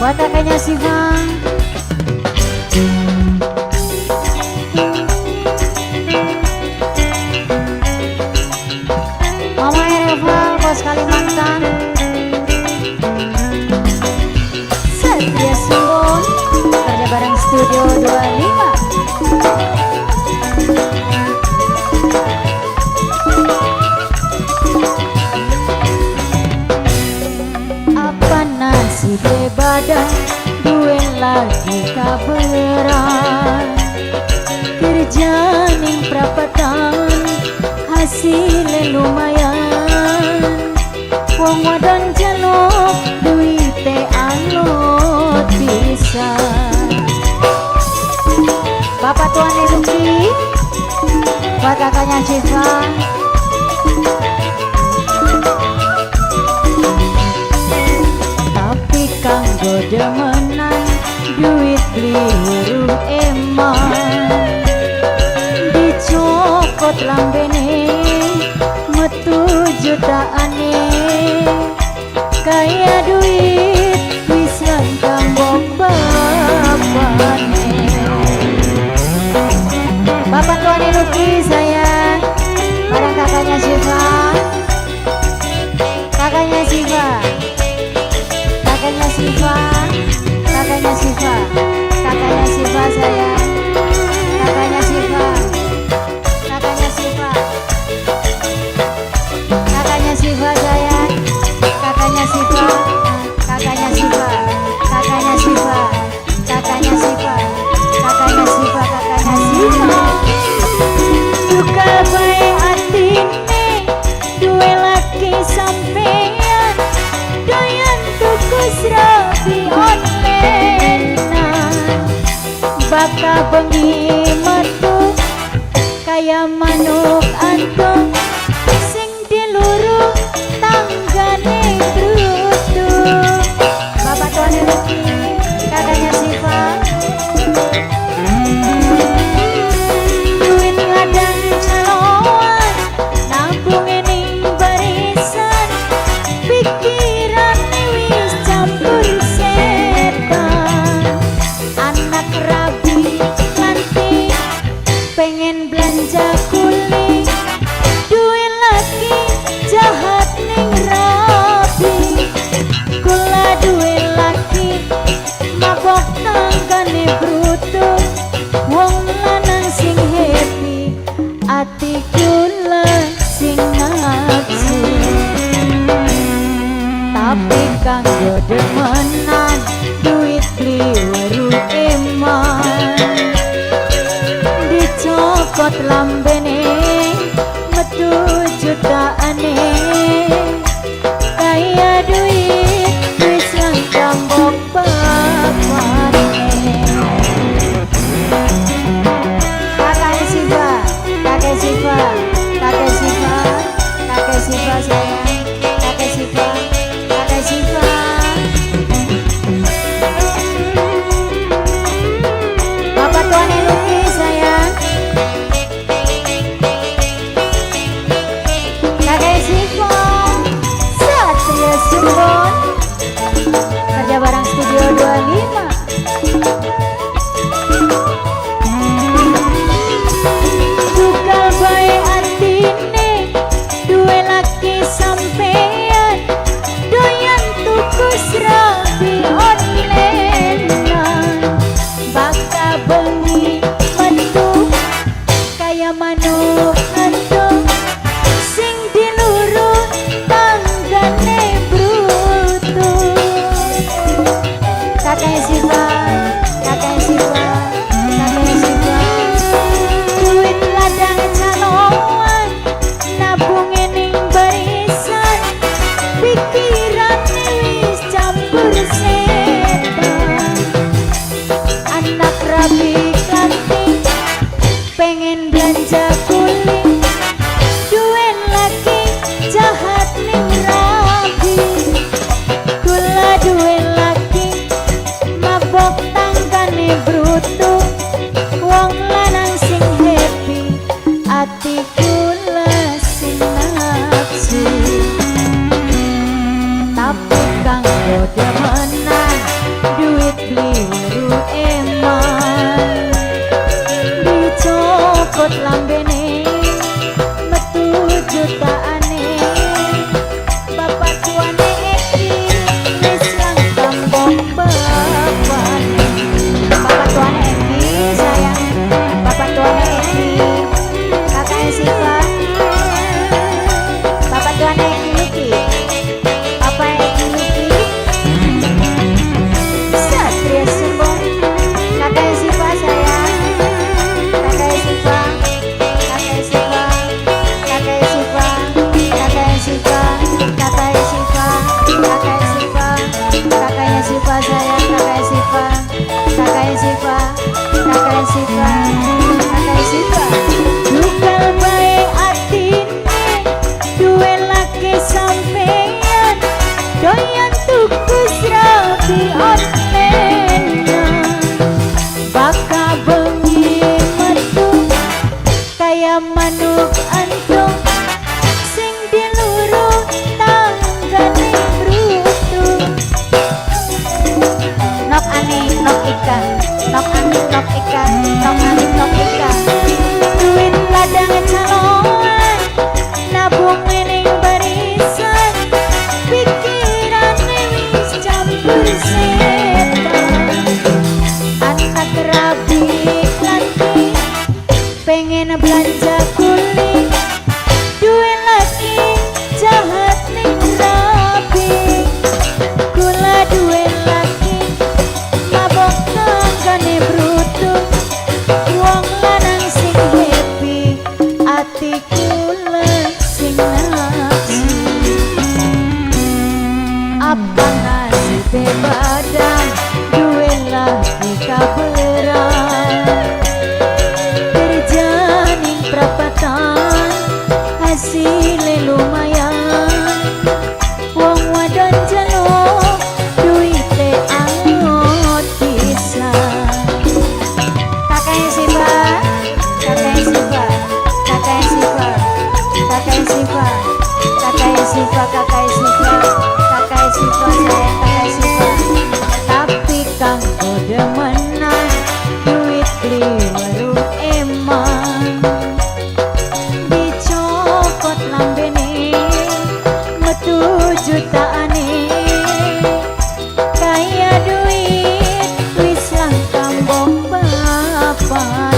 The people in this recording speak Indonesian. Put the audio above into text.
buat kakaknya Siva. Mama Ereva, bos Kalimantan. Satria Sumbon, kerja bareng Studio 25. Apa nasib badan duwe lagi kaberan, kerja ning prapatan hasilnya lumayan, wong wadon jaluk duite alot bisa. Bapak Tuan Eduki buat kakaknya Siva. Tapi kanggo demenan duit beli huruf eman, dicokot lambene metu jutaane, kaya duit wis ngambok bapane. Bapak Tuan Eduki sayang, bareng kakaknya Siva. Kakaknya Siva, kakaknya Siva, kakaknya Siva, kakaknya Siva sayang, kakaknya Siva, kakaknya Siva, kakaknya Siva sayang, kakaknya Siva, kakaknya Siva, kakaknya Siva, kakaknya Siva, kakaknya Siva, kakaknya Siva. Duka bae atine duwe laki sampean, doyan tuku serabi online, baka bengi metu kaya manuk antung sing diluru tanggane brutu. Bapak Tuan Eduki, kakaknya Siva. Duit ladang caloan nabung ning barisan, pikiran wis campur setan. Anak rabi lanti pengen belanja kuling, duit lagi jahat ning rabi. Kula duit lagi mabok tanggane brutu, wong lanang sing happy ati kula sing nafsu. Tapi kanggo demenan duit beli weruh eman, dicokot lambene metu jutaane, kaya duit wis ngambok bapane. Kakak Siva, kakek Siva, kakek Siva, kakek Siva sayang, kakek Siva, kakek Siva. Bapak Tuan Eduki sayang, kakek Siva. Satria Sumbon, kerja bareng Studio 25. Duka bae atine duwe laki sampean, doyan tuku serabi online, baka bengi metu kaya manuk antung sing diluru tanggane brutu. Kakaknya Siva, kakaknya Siva, kakaknya Siva. Duit ladang caloan nabung ning barisan, pikiran wis campur setan. Anak rabi kanting pengen belanja kuling, duit lagi jahat ning rabi. Kula duit lagi mabok tanggane brutu, wong lanang sing happy ati kula sing nafsu. Tapi doyan tuku serabi onlena baka bengi metu kaya manuk antung sing diluru tanggane brutu nok ane nok ika nok ane nok ika nok ane nok ika duit ladang calon nabung ning barisan pikirane wis campur setan anak rabi lagi pengen belanja kulit duit lagi jahat ning rabi kula duit lagi mabok tanggane brutu wong lanang sing happy ati kula sing nafsu apa nasibe badan duwe lagi kaberan kerja ning perapatan hasilnya lumayan wong wadon jaluk duite angot pisan kakek Siva kakek Siva kakek Siva kakek Siva kakek Siva kakek Siva kakek Siva sayang kakek Siva tapi kang udah menang duit liweru emang dicopot lambene metu jutaane kaya duit wis lang kambong bapak